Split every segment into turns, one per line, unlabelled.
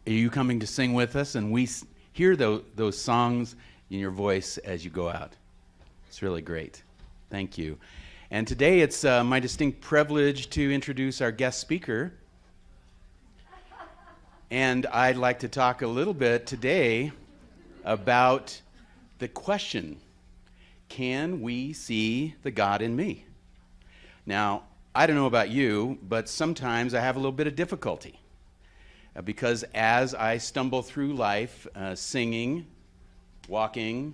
Are you coming to sing with us? And we hear those songs in your voice as you go out. It's really great. Thank you. And today it's my distinct privilege to introduce our guest speaker. And I'd like to talk a little bit today about the question, can we see the God in me? Now, I don't know about you, but sometimes I have a little bit of difficulty because as I stumble through life, singing, walking,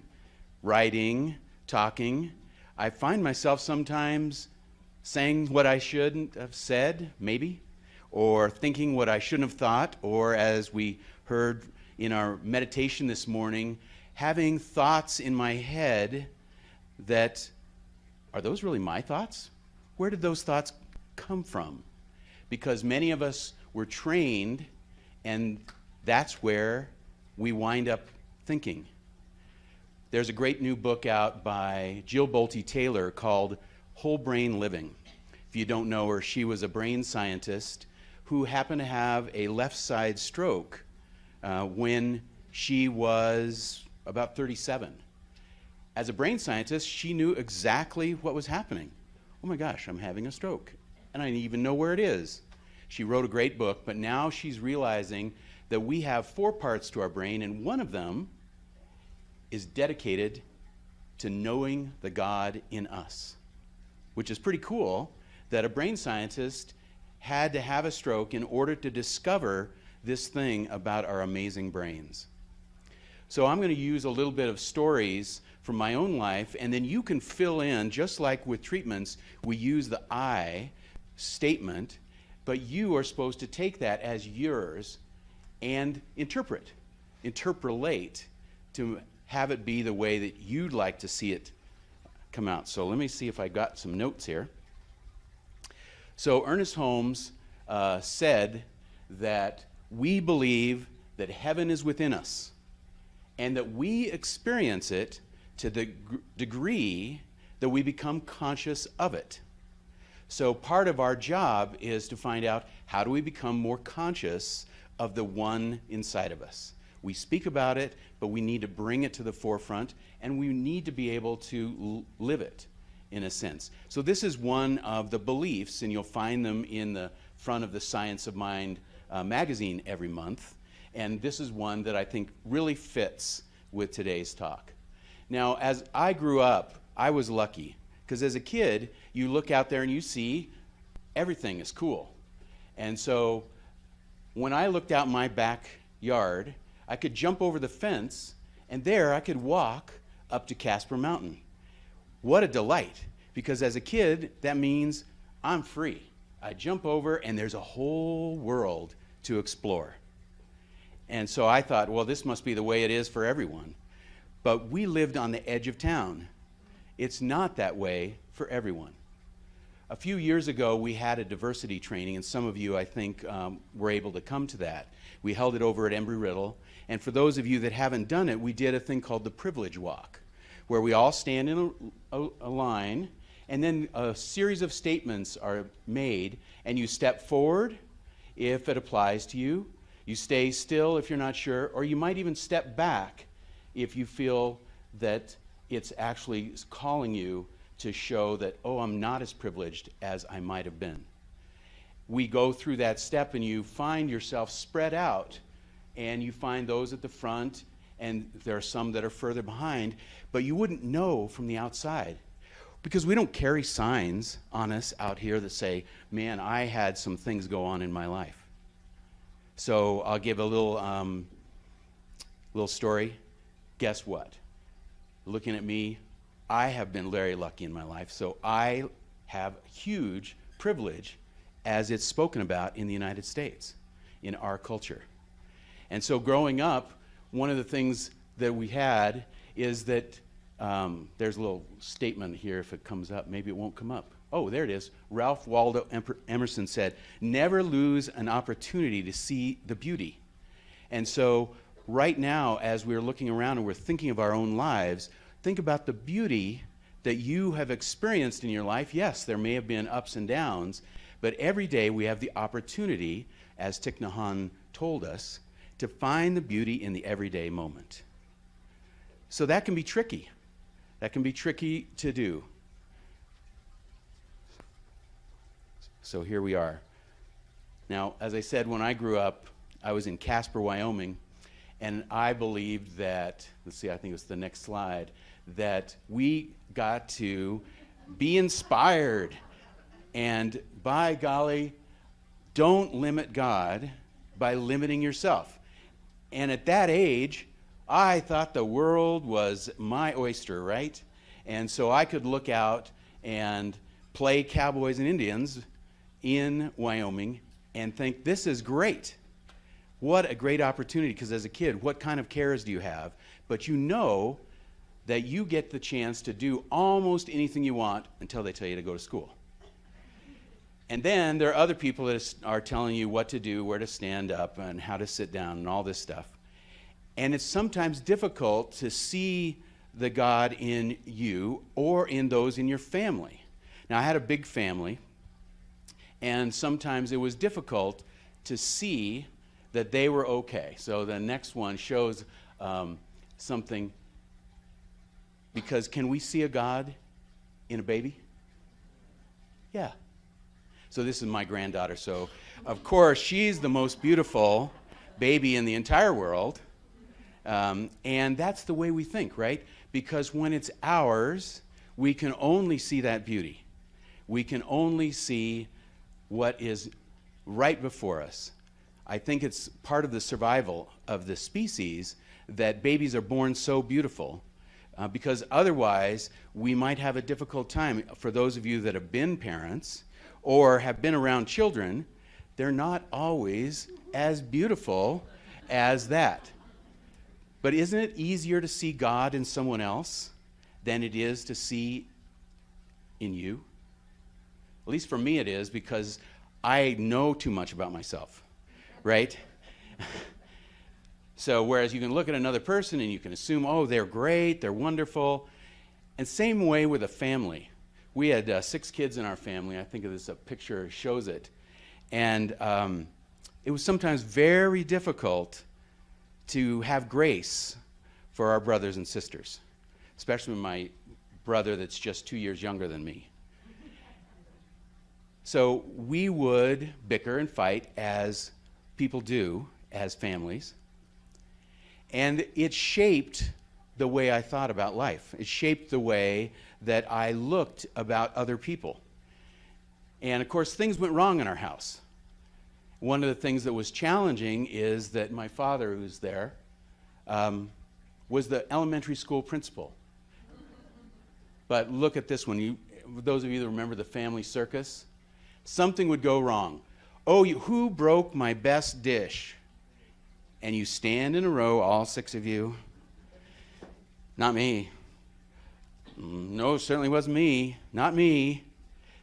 writing, talking, I find myself sometimes saying what I shouldn't have said, maybe, or thinking what I shouldn't have thought, or as we heard in our meditation this morning, having thoughts in my head that, are those really my thoughts? Where did those thoughts come from? Because many of us were trained, and that's where we wind up thinking. There's a great new book out by Jill Bolte Taylor called Whole Brain Living. If you don't know her, she was a brain scientist who happened to have a left side stroke when she was about 37. As a brain scientist, she knew exactly what was happening. Oh my gosh, I'm having a stroke, and I didn't even know where it is. She wrote a great book, but now she's realizing that we have 4 parts to our brain, and one of them is dedicated to knowing the God in us, which is pretty cool that a brain scientist had to have a stroke in order to discover this thing about our amazing brains. So I'm going to use a little bit of stories from my own life, and then you can fill in, just like with treatments, we use the I statement, but you are supposed to take that as yours and interpolate to have it be the way that you'd like to see it come out. So let me see if I got some notes here. So Ernest Holmes said that we believe that heaven is within us and that we experience it to the degree that we become conscious of it. So part of our job is to find out, how do we become more conscious of the one inside of us? We speak about it, but we need to bring it to the forefront, and we need to be able to live it, in a sense. So this is one of the beliefs, and you'll find them in the front of the Science of Mind magazine every month, and this is one that I think really fits with today's talk. Now, as I grew up, I was lucky, because as a kid, you look out there and you see everything is cool. And so when I looked out my backyard, I could jump over the fence, and there I could walk up to Casper Mountain. What a delight, because as a kid, that means I'm free. I jump over, and there's a whole world to explore. And so I thought, well, this must be the way it is for everyone. But we lived on the edge of town. It's not that way for everyone. A few years ago, we had a diversity training, and some of you, I think, were able to come to that. We held it over at Embry-Riddle, and for those of you that haven't done it, we did a thing called the privilege walk, where we all stand in a line, and then a series of statements are made, and you step forward if it applies to you, you stay still if you're not sure, or you might even step back if you feel that it's actually calling you to show that, oh, I'm not as privileged as I might have been. We go through that step, and you find yourself spread out, and you find those at the front, and there are some that are further behind, but you wouldn't know from the outside, because we don't carry signs on us out here that say, man, I had some things go on in my life. So I'll give a little story. Guess what? Looking at me, I have been very lucky in my life, so I have huge privilege as it's spoken about in the United States, in our culture. And so growing up, one of the things that we had is that, there's a little statement here, if it comes up, maybe it won't come up. Oh, there it is. Ralph Waldo Emerson said, never lose an opportunity to see the beauty. And so right now, as we're looking around and we're thinking of our own lives, think about the beauty that you have experienced in your life. Yes, there may have been ups and downs, but every day we have the opportunity, as Thich Nhat Hanh told us, to find the beauty in the everyday moment. So that can be tricky. That can be tricky to do. So here we are. Now, as I said, when I grew up, I was in Casper, Wyoming, and I believed that, let's see, I think it was the next slide, that we got to be inspired. And by golly, don't limit God by limiting yourself. And at that age, I thought the world was my oyster, right? And so I could look out and play cowboys and Indians in Wyoming and think, this is great. What a great opportunity, because as a kid, what kind of cares do you have? But you know that you get the chance to do almost anything you want until they tell you to go to school. And then there are other people that are telling you what to do, where to stand up, and how to sit down, and all this stuff. And it's sometimes difficult to see the God in you or in those in your family. Now, I had a big family, and sometimes it was difficult to see that they were okay. So the next one shows something, because can we see a God in a baby? Yeah. So this is my granddaughter. So, of course, she's the most beautiful baby in the entire world. And that's the way we think, right? Because when it's ours, we can only see that beauty. We can only see what is right before us. I think it's part of the survival of the species that babies are born so beautiful, because otherwise we might have a difficult time. For those of you that have been parents or have been around children, they're not always as beautiful as that. But isn't it easier to see God in someone else than it is to see in you? At least for me it is, because I know too much about myself, right? So whereas you can look at another person and you can assume, oh, they're great, they're wonderful. And same way with a family. We had 6 kids in our family. I think this a picture shows it. And it was sometimes very difficult to have grace for our brothers and sisters, especially my brother that's just 2 years younger than me. So we would bicker and fight, as people do as families. And it shaped the way I thought about life. It shaped the way that I looked about other people. And of course, things went wrong in our house. One of the things that was challenging is that my father, who's there, was the elementary school principal. But look at this one. Those of you that remember the family circus, something would go wrong. Oh, who broke my best dish? And you stand in a row, all 6 of you. Not me. No, certainly wasn't me. Not me.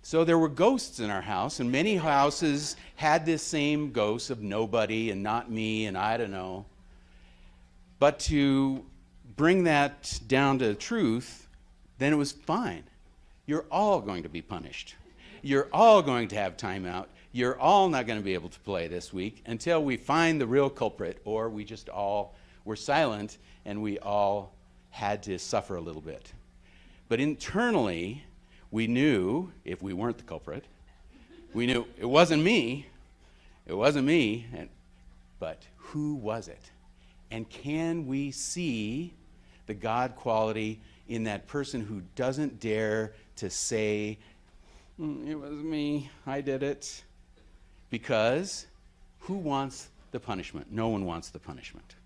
So there were ghosts in our house, and many houses had this same ghost of nobody and not me and I don't know. But to bring that down to truth, then it was fine. You're all going to be punished. You're all going to have time out. You're all not going to be able to play this week until we find the real culprit, or we just all were silent and we all had to suffer a little bit. But internally, we knew, if we weren't the culprit, we knew it wasn't me, but who was it? And can we see the God quality in that person who doesn't dare to say, it was me, I did it? Because who wants the punishment? No one wants the punishment.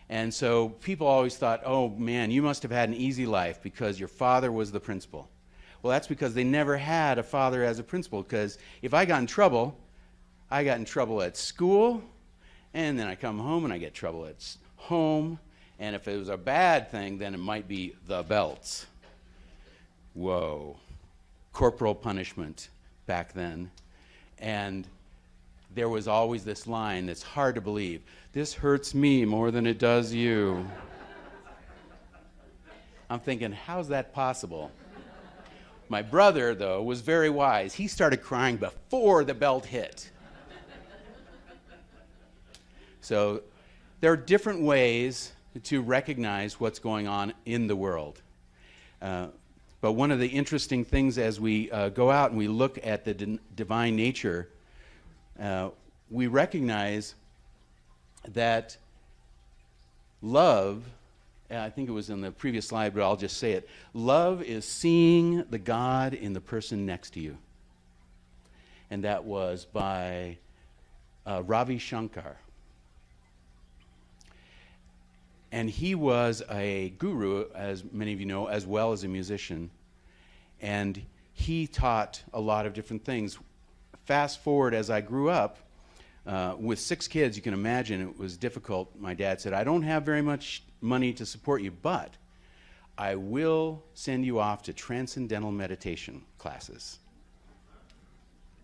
And so people always thought, oh man, you must have had an easy life because your father was the principal. Well, that's because they never had a father as a principal, because if I got in trouble, I got in trouble at school, and then I come home and I get trouble at home, and if it was a bad thing, then it might be the belts. Whoa. Corporal punishment back then. And there was always this line that's hard to believe. This hurts me more than it does you. I'm thinking, how's that possible? My brother, though, was very wise. He started crying before the belt hit. So there are different ways to recognize what's going on in the world. But one of the interesting things as we go out and we look at the divine nature, we recognize that love, I think it was in the previous slide, but I'll just say it. Love is seeing the God in the person next to you. And that was by Ravi Shankar. And he was a guru, as many of you know, as well as a musician. And he taught a lot of different things. Fast forward, as I grew up, with 6 kids, you can imagine it was difficult. My dad said, I don't have very much money to support you, but I will send you off to transcendental meditation classes.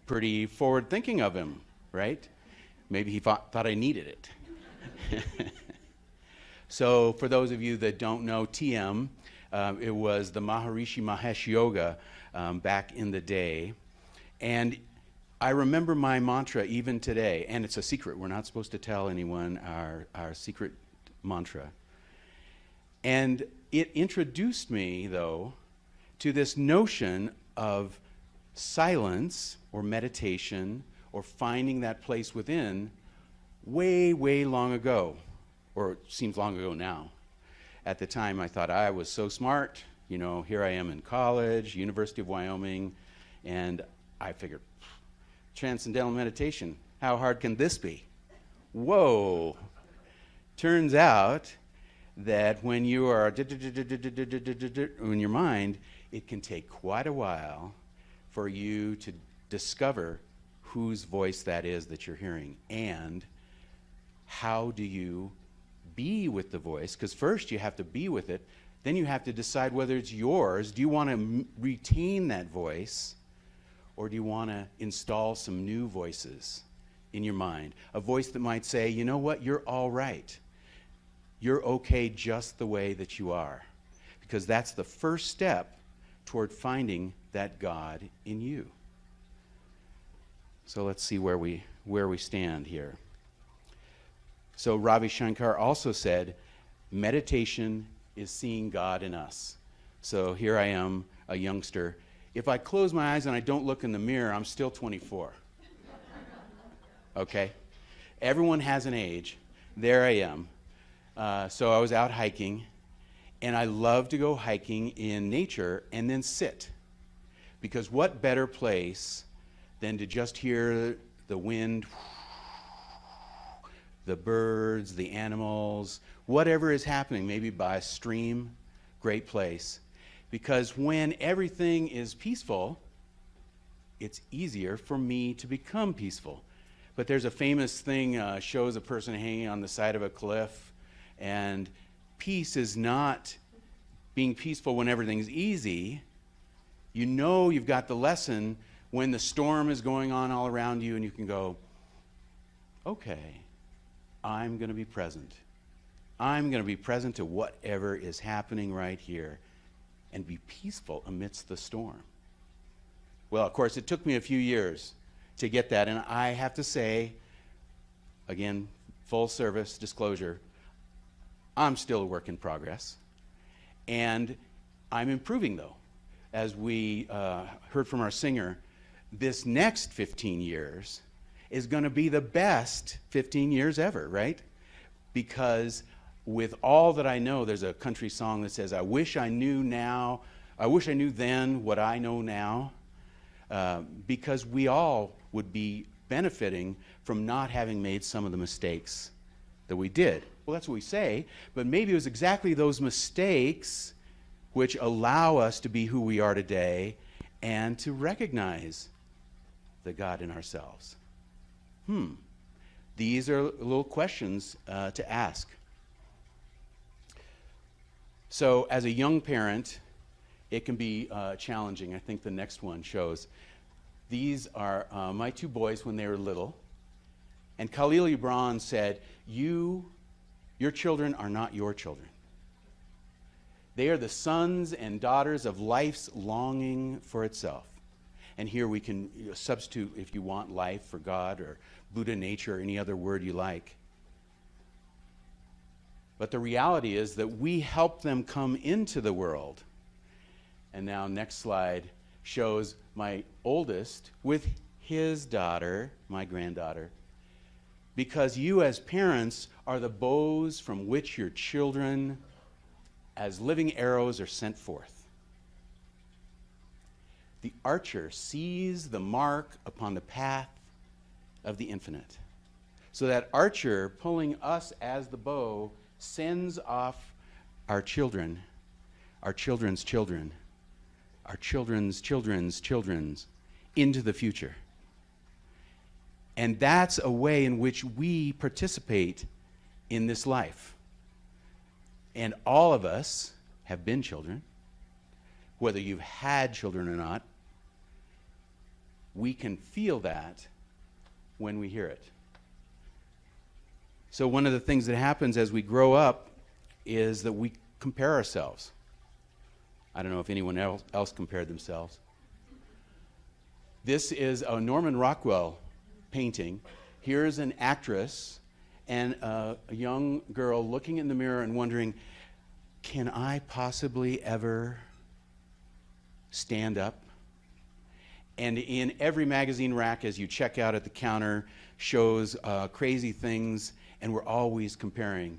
Pretty forward thinking of him, right? Maybe he thought I needed it. So for those of you that don't know TM, it was the Maharishi Mahesh Yoga back in the day. And I remember my mantra even today, and it's a secret. We're not supposed to tell anyone our secret mantra. And it introduced me, though, to this notion of silence or meditation or finding that place within way, way long ago. Or it seems long ago now. At the time, I thought I was so smart. You know, here I am in college, University of Wyoming, and I figured, transcendental meditation, how hard can this be? Whoa. Turns out that when you are in your mind, it can take quite a while for you to discover whose voice that is that you're hearing, and how do you be with the voice, because first you have to be with it, then you have to decide whether it's yours. Do you want to retain that voice, or do you want to install some new voices in your mind? A voice that might say, you know what, you're all right. You're okay just the way that you are. Because that's the first step toward finding that God in you. So let's see where we stand here. So Ravi Shankar also said, meditation is seeing God in us. So here I am, a youngster. If I close my eyes and I don't look in the mirror, I'm still 24. Okay? Everyone has an age. There I am. So I was out hiking, and I love to go hiking in nature and then sit. Because what better place than to just hear the wind, the birds, the animals, whatever is happening, maybe by a stream, great place. Because when everything is peaceful, it's easier for me to become peaceful. But there's a famous thing, shows a person hanging on the side of a cliff, and peace is not being peaceful when everything's easy. You know you've got the lesson when the storm is going on all around you, and you can go, okay, I'm going to be present. I'm going to be present to whatever is happening right here and be peaceful amidst the storm. Well, of course, it took me a few years to get that, and I have to say, again, full service disclosure, I'm still a work in progress, and I'm improving, though. As we heard from our singer, this next 15 years is going to be the best 15 years ever, right? Because with all that I know, there's a country song that says, I wish I knew then what I know now, because we all would be benefiting from not having made some of the mistakes that we did. Well, that's what we say, but maybe it was exactly those mistakes which allow us to be who we are today and to recognize the God in ourselves. These are little questions to ask. So as a young parent, it can be challenging. I think the next one shows. These are my 2 boys when they were little. And Khalil Gibran said, your children are not your children. They are the sons and daughters of life's longing for itself. And here we can substitute, if you want, life for God or Buddha nature or any other word you like. But the reality is that we help them come into the world. And now next slide shows my oldest with his daughter, my granddaughter. Because you as parents are the bows from which your children, as living arrows, are sent forth. The archer sees the mark upon the path of the infinite. So that archer, pulling us as the bow, sends off our children, our children's children, our children's children's children's into the future. And that's a way in which we participate in this life. And all of us have been children, whether you've had children or not. We can feel that when we hear it. So one of the things that happens as we grow up is that we compare ourselves. I don't know if anyone else compared themselves. This is a Norman Rockwell painting. Here's an actress and a young girl looking in the mirror and wondering, can I possibly ever stand up? And in every magazine rack, as you check out at the counter, shows crazy things, and we're always comparing.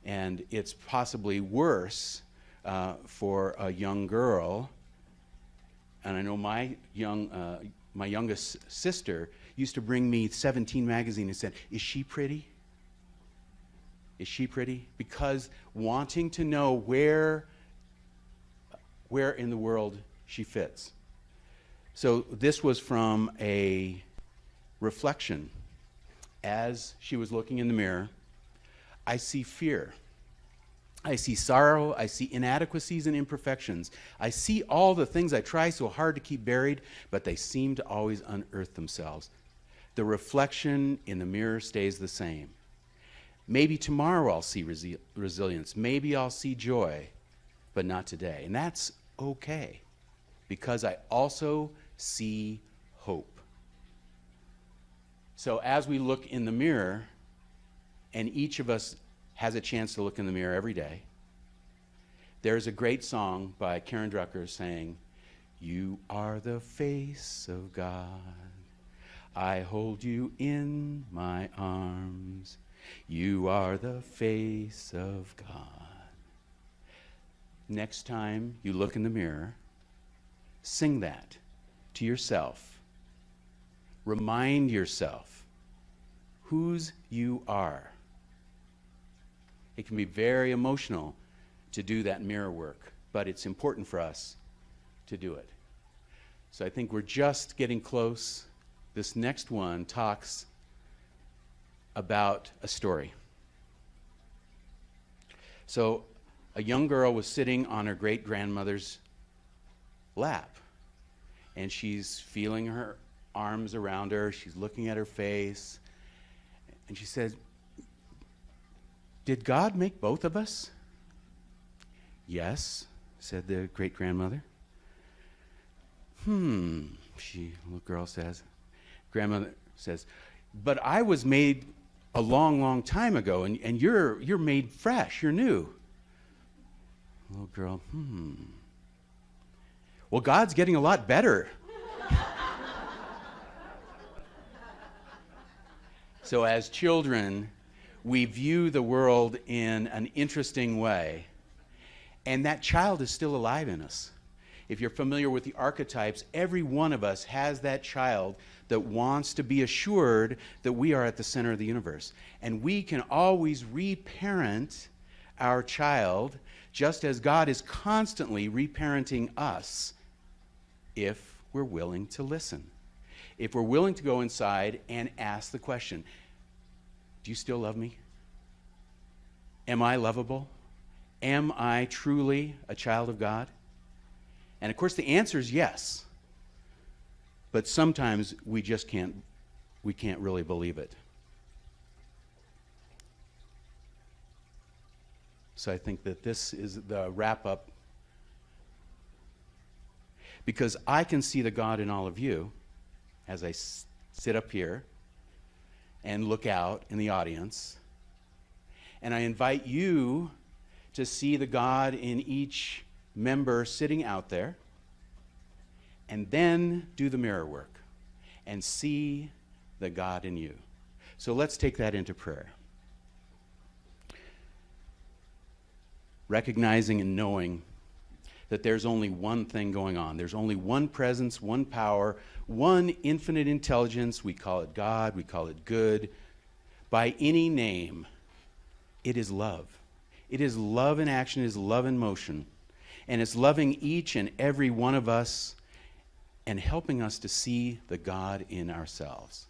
And it's possibly worse for a young girl. And I know my youngest sister used to bring me 17 magazine and said, is she pretty? Is she pretty? Because wanting to know where in the world she fits. So this was from a reflection. As she was looking in the mirror, I see fear. I see sorrow. I see inadequacies and imperfections. I see all the things I try so hard to keep buried, but they seem to always unearth themselves. The reflection in the mirror stays the same. Maybe tomorrow I'll see resilience. Maybe I'll see joy, but not today. And that's okay, because I also see hope. So as we look in the mirror, and each of us has a chance to look in the mirror every day, there's a great song by Karen Drucker saying, "You are the face of God. I hold you in my arms. You are the face of God." Next time you look in the mirror, sing that to yourself. Remind yourself whose you are. It can be very emotional to do that mirror work, but it's important for us to do it. So I think we're just getting close. This next one talks about a story. So a young girl was sitting on her great-grandmother's lap, and she's feeling her arms around her. She's looking at her face, and she says, "Did God make both of us?" "Yes," said the great-grandmother. Little girl says. Grandmother says, "But I was made a long, long time ago, and you're made fresh, you're new." Little girl, "Well, God's getting a lot better." So as children, we view the world in an interesting way, and that child is still alive in us. If you're familiar with the archetypes, every one of us has that child that wants to be assured that we are at the center of the universe. And we can always reparent our child, just as God is constantly reparenting us, if we're willing to listen. If we're willing to go inside and ask the question, do you still love me? Am I lovable? Am I truly a child of God? And of course the answer is yes. But sometimes we just can't really believe it. So I think that this is the wrap up, because I can see the God in all of you as I sit up here and look out in the audience, And I invite you to see the God in each member sitting out there, and then do the mirror work and see the God in you. So let's take that into prayer. Recognizing and knowing that there's only one thing going on. There's only one presence, one power, one infinite intelligence. We call it God, we call it good. By any name, it is love. It is love in action, it is love in motion. And it's loving each and every one of us and helping us to see the God in ourselves.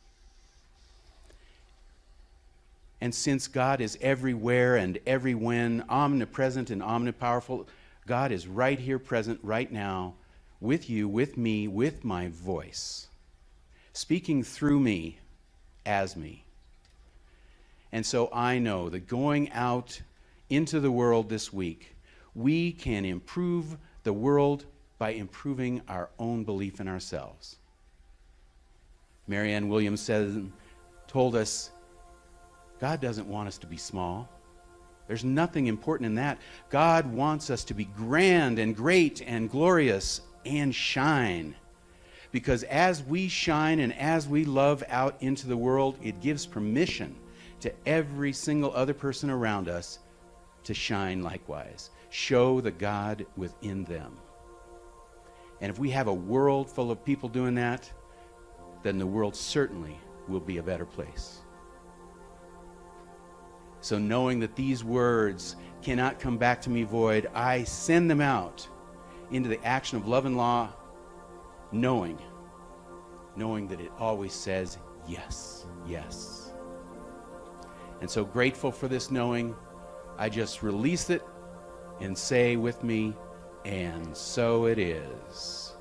And since God is everywhere and everywhen, omnipresent and omnipowerful, God is right here present right now with you, with me, with my voice, speaking through me, as me. And so I know that going out into the world this week, we can improve the world by improving our own belief in ourselves. Marianne Williams told us, God doesn't want us to be small. There's nothing important in that. God wants us to be grand and great and glorious and shine. Because as we shine and as we love out into the world, it gives permission to every single other person around us to shine likewise. Show the God within them. And if we have a world full of people doing that, then the world certainly will be a better place. So knowing that these words cannot come back to me void, I send them out into the action of love and law, knowing that it always says yes, yes. And so grateful for this knowing, I just release it and say with me, and so it is.